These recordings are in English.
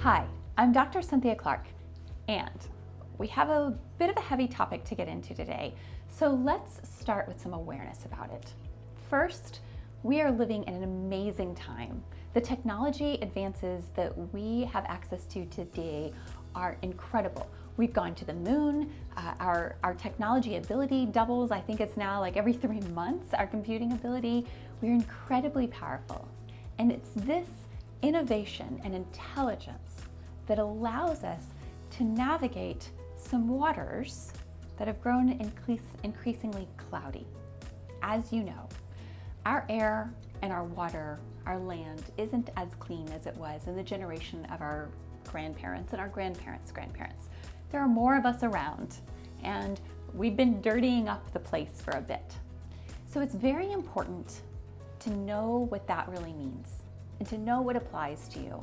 Hi, I'm Dr. Cynthia Clark, and we have a bit of a heavy topic to get into today, so let's start with some awareness about it. First, we are living in an amazing time. The technology advances that we have access to today are incredible. We've gone to the moon, our technology ability doubles. I think it's now like every 3 months, our computing ability. We're incredibly powerful. And it's this innovation and intelligence that allows us to navigate some waters that have grown increasingly cloudy. As you know, our air and our water, our land isn't as clean as it was in the generation of our grandparents and our grandparents' grandparents. There are more of us around, and we've been dirtying up the place for a bit. So it's very important to know what that really means and to know what applies to you,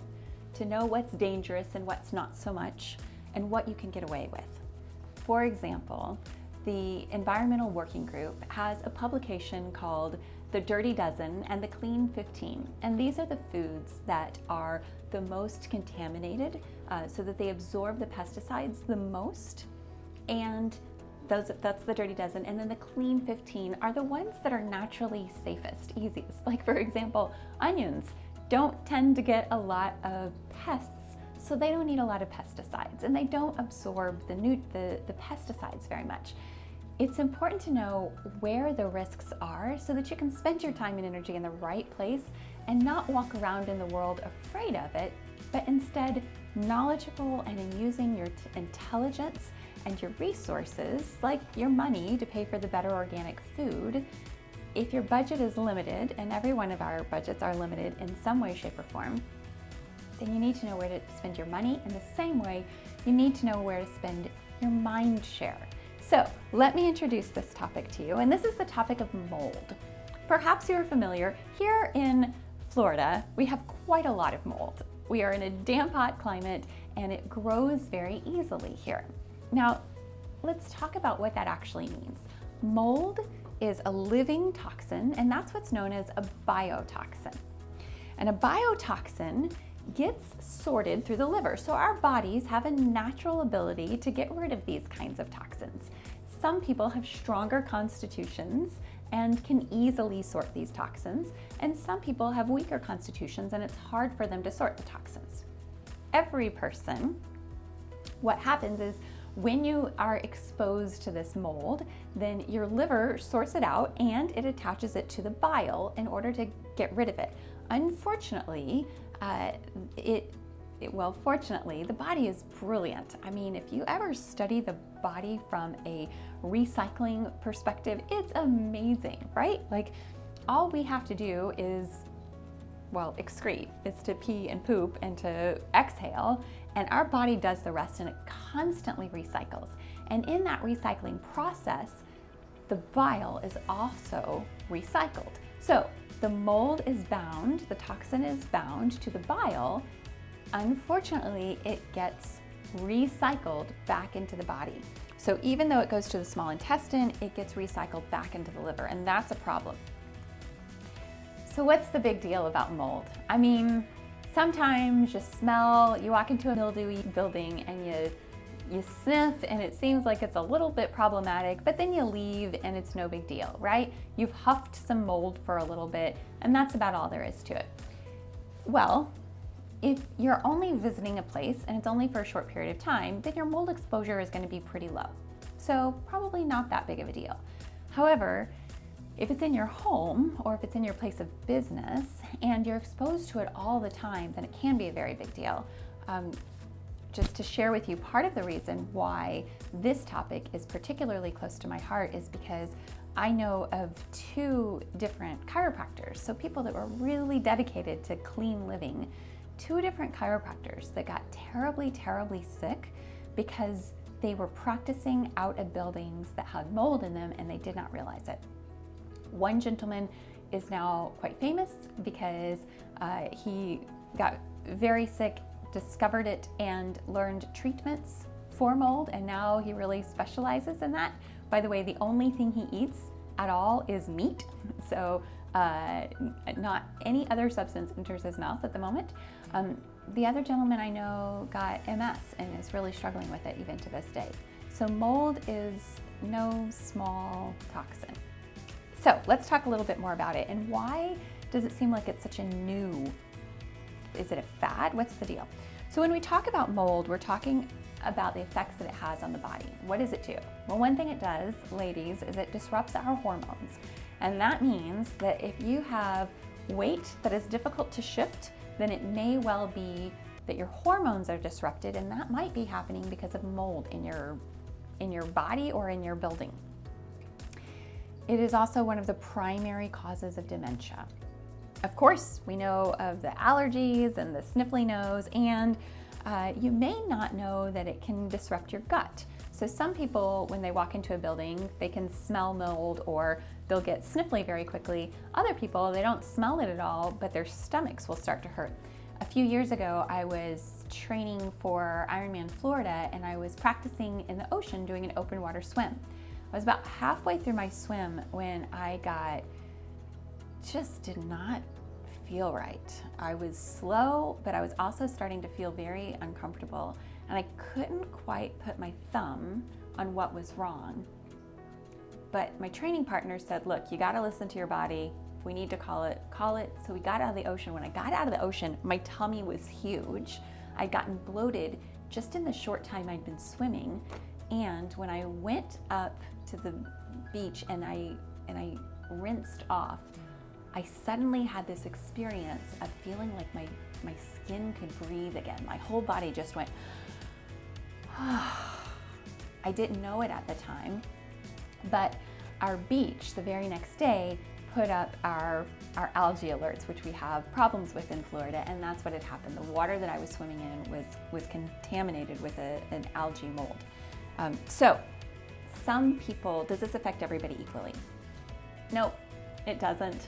to know what's dangerous and what's not so much, and what you can get away with. For example, the Environmental Working Group has a publication called The Dirty Dozen and the Clean 15, and these are the foods that are the most contaminated so that they absorb the pesticides the most, and that's the Dirty Dozen. And then the Clean 15 are the ones that are naturally safest, easiest. Like, for example, onions don't tend to get a lot of pests, so they don't need a lot of pesticides, and they don't absorb the pesticides very much. It's important to know where the risks are so that you can spend your time and energy in the right place and not walk around in the world afraid of it, but instead knowledgeable and in using your intelligence and your resources, like your money, to pay for the better organic food. If your budget is limited, and every one of our budgets are limited in some way, shape, or form, then you need to know where to spend your money. In the same way, you need to know where to spend your mind share. So let me introduce this topic to you, and this is the topic of mold. Perhaps you're familiar, here in Florida, we have quite a lot of mold. We are in a damp, hot climate, and it grows very easily here. Now, let's talk about what that actually means. Mold is a living toxin, and that's what's known as a biotoxin. And a biotoxin gets sorted through the liver. So our bodies have a natural ability to get rid of these kinds of toxins. Some people have stronger constitutions and can easily sort these toxins, and some people have weaker constitutions and it's hard for them to sort the toxins. Every person, what happens is when you are exposed to this mold, then your liver sorts it out and it attaches it to the bile in order to get rid of it. Unfortunately, fortunately, the body is brilliant. I mean, if you ever study the body from a recycling perspective, it's amazing, right? Like, all we have to do is, excrete. It's to pee and poop and to exhale, and our body does the rest, and it constantly recycles. And in that recycling process, the bile is also recycled. So the mold is bound, the toxin is bound to the bile. Unfortunately, it gets recycled back into the body. So even though it goes to the small intestine, it gets recycled back into the liver, and that's a problem. So what's the big deal about mold? I mean, sometimes you walk into a mildewy building and you sniff and it seems like it's a little bit problematic, but then you leave and it's no big deal, right? You've huffed some mold for a little bit, and that's about all there is to it. Well, if you're only visiting a place and it's only for a short period of time, then your mold exposure is going to be pretty low. So probably not that big of a deal. However, if it's in your home or if it's in your place of business and you're exposed to it all the time, then it can be a very big deal. Just to share with you, part of the reason why this topic is particularly close to my heart is because I know of 2 different chiropractors, so people that were really dedicated to clean living, 2 different chiropractors that got terribly, terribly sick because they were practicing out of buildings that had mold in them and they did not realize it. One gentleman is now quite famous because he got very sick, discovered it, and learned treatments for mold, and now he really specializes in that. By the way, the only thing he eats at all is meat, so Not any other substance enters his mouth at the moment. The other gentleman I know got MS and is really struggling with it even to this day. So mold is no small toxin. So let's talk a little bit more about it. And why does it seem like it's such a new, is it a fad? What's the deal? So when we talk about mold, we're talking about the effects that it has on the body. What does it do? Well, one thing it does, ladies, is it disrupts our hormones. And that means that if you have weight that is difficult to shift, then it may well be that your hormones are disrupted, and that might be happening because of mold in your body or in your building. It is also one of the primary causes of dementia. Of course, we know of the allergies and the sniffly nose, and you may not know that it can disrupt your gut. So some people, when they walk into a building, they can smell mold or they'll get sniffly very quickly. Other people, they don't smell it at all, but their stomachs will start to hurt. A few years ago, I was training for Ironman Florida, and I was practicing in the ocean doing an open water swim. I was about halfway through my swim when I just did not feel right. I was slow, but I was also starting to feel very uncomfortable, and I couldn't quite put my thumb on what was wrong. But my training partner said, look, you gotta listen to your body. We need to call it. So we got out of the ocean. When I got out of the ocean, my tummy was huge. I'd gotten bloated just in the short time I'd been swimming. And when I went up to the beach and I rinsed off, I suddenly had this experience of feeling like my skin could breathe again. My whole body just went, I didn't know it at the time, but our beach the very next day put up our algae alerts, which we have problems with in Florida, and that's what had happened. The water that I was swimming in was contaminated with an algae mold. So some people, does this affect everybody equally? No, it doesn't.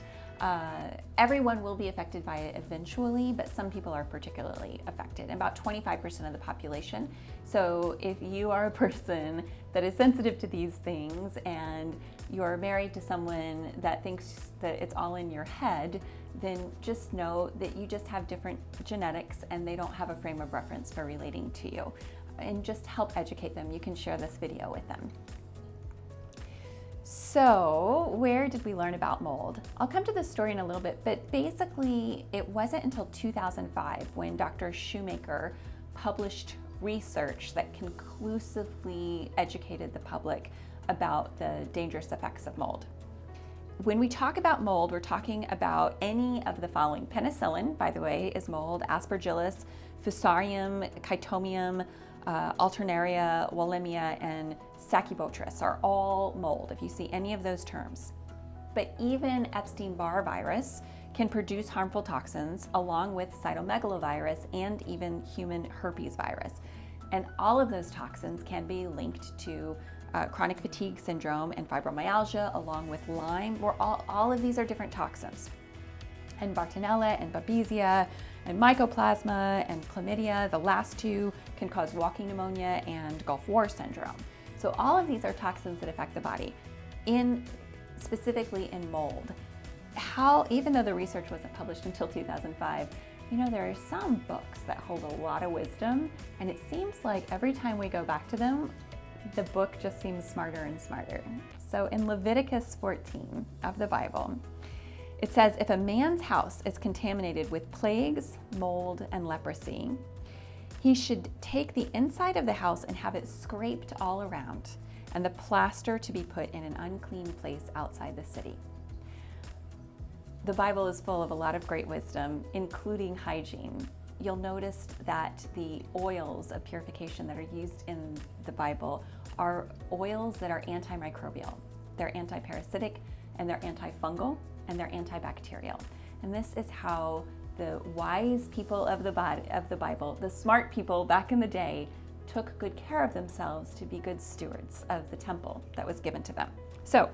Everyone will be affected by it eventually, but some people are particularly affected, about 25% of the population. So if you are a person that is sensitive to these things and you're married to someone that thinks that it's all in your head, then just know that you just have different genetics and they don't have a frame of reference for relating to you. And just help educate them. You can share this video with them. So where did we learn about mold? I'll come to this story in a little bit, but basically it wasn't until 2005 when Dr. Shoemaker published research that conclusively educated the public about the dangerous effects of mold. When we talk about mold, we're talking about any of the following. Penicillin, by the way, is mold. Aspergillus, Fusarium, Chytomium, Alternaria, Wallemia, and Stachybotrys are all mold, if you see any of those terms. But even Epstein-Barr virus can produce harmful toxins along with cytomegalovirus and even human herpes virus. And all of those toxins can be linked to chronic fatigue syndrome and fibromyalgia along with Lyme, where all of these are different toxins. And Bartonella and Babesia and Mycoplasma and Chlamydia, the last two can cause walking pneumonia and Gulf War syndrome. So all of these are toxins that affect the body, specifically in mold. Even though the research wasn't published until 2005, there are some books that hold a lot of wisdom, and it seems like every time we go back to them, the book just seems smarter and smarter. So in Leviticus 14 of the Bible, it says, if a man's house is contaminated with plagues, mold, and leprosy, he should take the inside of the house and have it scraped all around, and the plaster to be put in an unclean place outside the city. The Bible is full of a lot of great wisdom, including hygiene. You'll notice that the oils of purification that are used in the Bible are oils that are antimicrobial. They're antiparasitic, and they're antifungal, and they're antibacterial. And this is how the wise people of the Bible, the smart people back in the day, took good care of themselves to be good stewards of the temple that was given to them. So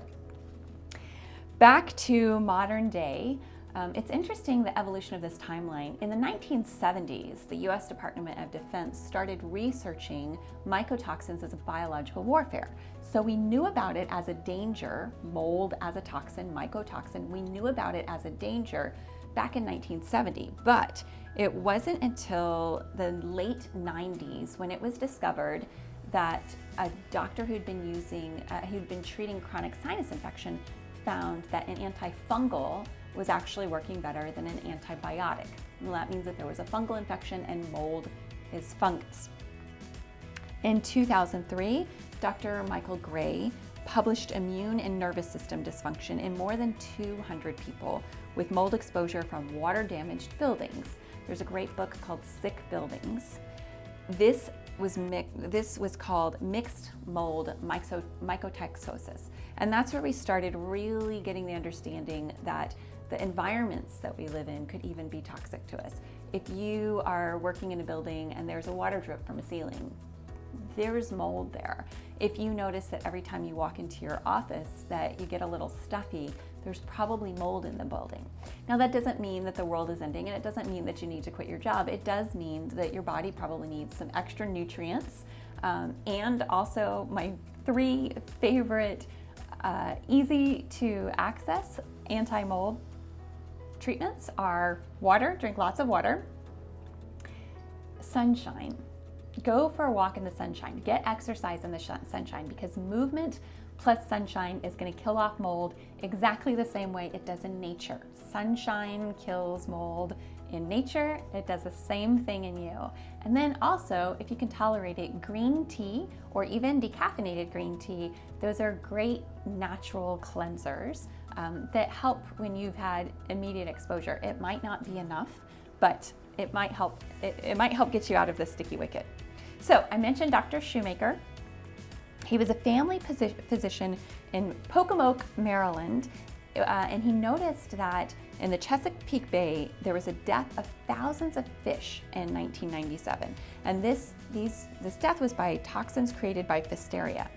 back to modern day, It's interesting, the evolution of this timeline. In the 1970s, the US Department of Defense started researching mycotoxins as a biological warfare. So we knew about it as a danger, mold as a toxin, mycotoxin, we knew about it as a danger back in 1970, but it wasn't until the late 90s when it was discovered that a doctor who'd been treating chronic sinus infection found that an antifungal was actually working better than an antibiotic. And that means that there was a fungal infection, and mold is fungus. In 2003, Dr. Michael Gray published immune and nervous system dysfunction in more than 200 people with mold exposure from water-damaged buildings. There's a great book called Sick Buildings. This was called mixed mold mycotoxosis. And that's where we started really getting the understanding that the environments that we live in could even be toxic to us. If you are working in a building and there's a water drip from a ceiling, there's mold there. If you notice that every time you walk into your office that you get a little stuffy, there's probably mold in the building. Now that doesn't mean that the world is ending, and it doesn't mean that you need to quit your job. It does mean that your body probably needs some extra nutrients. And also my 3 favorite easy to access anti-mold treatments are water, drink lots of water, sunshine. Go for a walk in the sunshine. Get exercise in the sunshine, because movement plus sunshine is going to kill off mold exactly the same way it does in nature. Sunshine kills mold in nature. It does the same thing in you. And then also, if you can tolerate it, green tea or even decaffeinated green tea, those are great natural cleansers that help when you've had immediate exposure. It might not be enough, but it might help. It might help get you out of the sticky wicket. So I mentioned Dr. Shoemaker. He was a family physician in Pocomoke, Maryland, and he noticed that in the Chesapeake Bay there was a death of thousands of fish in 1997, and this death was by toxins created by Pfiesteria.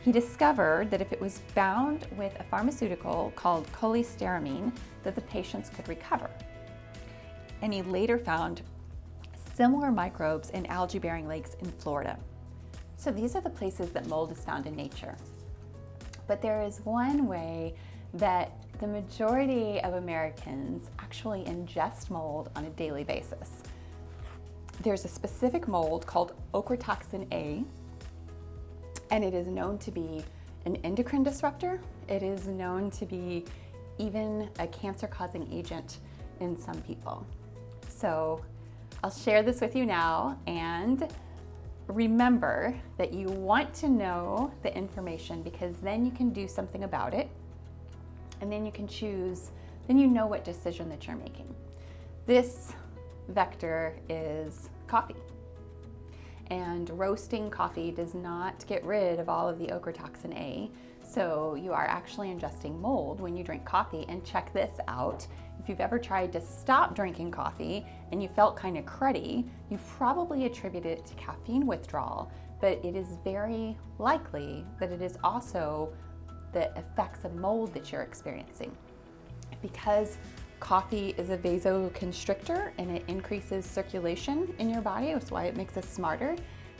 He discovered that if it was bound with a pharmaceutical called cholestyramine, that the patients could recover. And he later found similar microbes in algae-bearing lakes in Florida. So these are the places that mold is found in nature. But there is one way that the majority of Americans actually ingest mold on a daily basis. There's a specific mold called ochratoxin A, and it is known to be an endocrine disruptor. It is known to be even a cancer-causing agent in some people. So I'll share this with you now, and remember that you want to know the information, because then you can do something about it, and then you can choose, then you know what decision that you're making. This vector is coffee, and roasting coffee does not get rid of all of the ochratoxin A, so you are actually ingesting mold when you drink coffee. And check this out. If you've ever tried to stop drinking coffee and you felt kind of cruddy, you've probably attributed it to caffeine withdrawal, but it is very likely that it is also the effects of mold that you're experiencing. Because coffee is a vasoconstrictor and it increases circulation in your body, that's why it makes us smarter.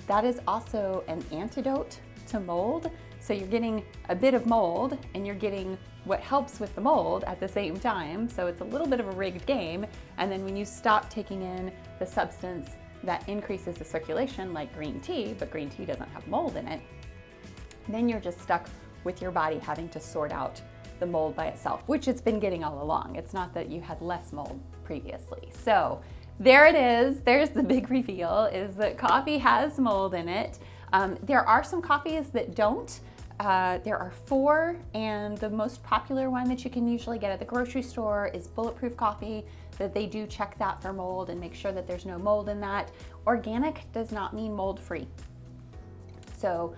That is also an antidote to mold. So you're getting a bit of mold and you're getting what helps with the mold at the same time. So it's a little bit of a rigged game. And then when you stop taking in the substance that increases the circulation, like green tea, but green tea doesn't have mold in it, then you're just stuck with your body having to sort out the mold by itself, which it's been getting all along. It's not that you had less mold previously. So there it is. There's the big reveal, is that coffee has mold in it. There are some coffees that don't. There are 4, and the most popular one that you can usually get at the grocery store is Bulletproof Coffee, that they do check that for mold and make sure that there's no mold in that. Organic does not mean mold-free. So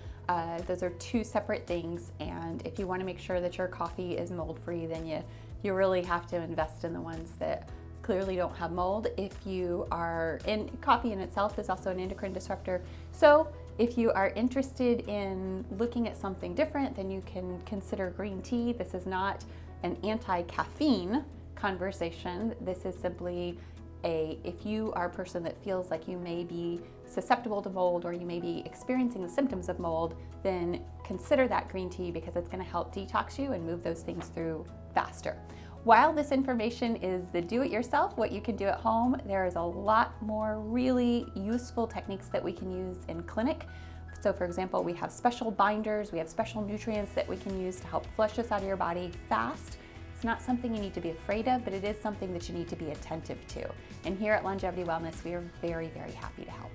those are 2 separate things, and if you want to make sure that your coffee is mold-free, then you really have to invest in the ones that clearly don't have mold. If you are in, coffee in itself is also an endocrine disruptor. So if you are interested in looking at something different, then you can consider green tea. This is not an anti-caffeine conversation. This is simply if you are a person that feels like you may be susceptible to mold or you may be experiencing the symptoms of mold, then consider that green tea because it's going to help detox you and move those things through faster. While this information is the do-it-yourself, what you can do at home, there is a lot more really useful techniques that we can use in clinic. So for example, we have special binders, we have special nutrients that we can use to help flush this out of your body fast. It's not something you need to be afraid of, but it is something that you need to be attentive to. And here at Longevity Wellness, we are very, very happy to help.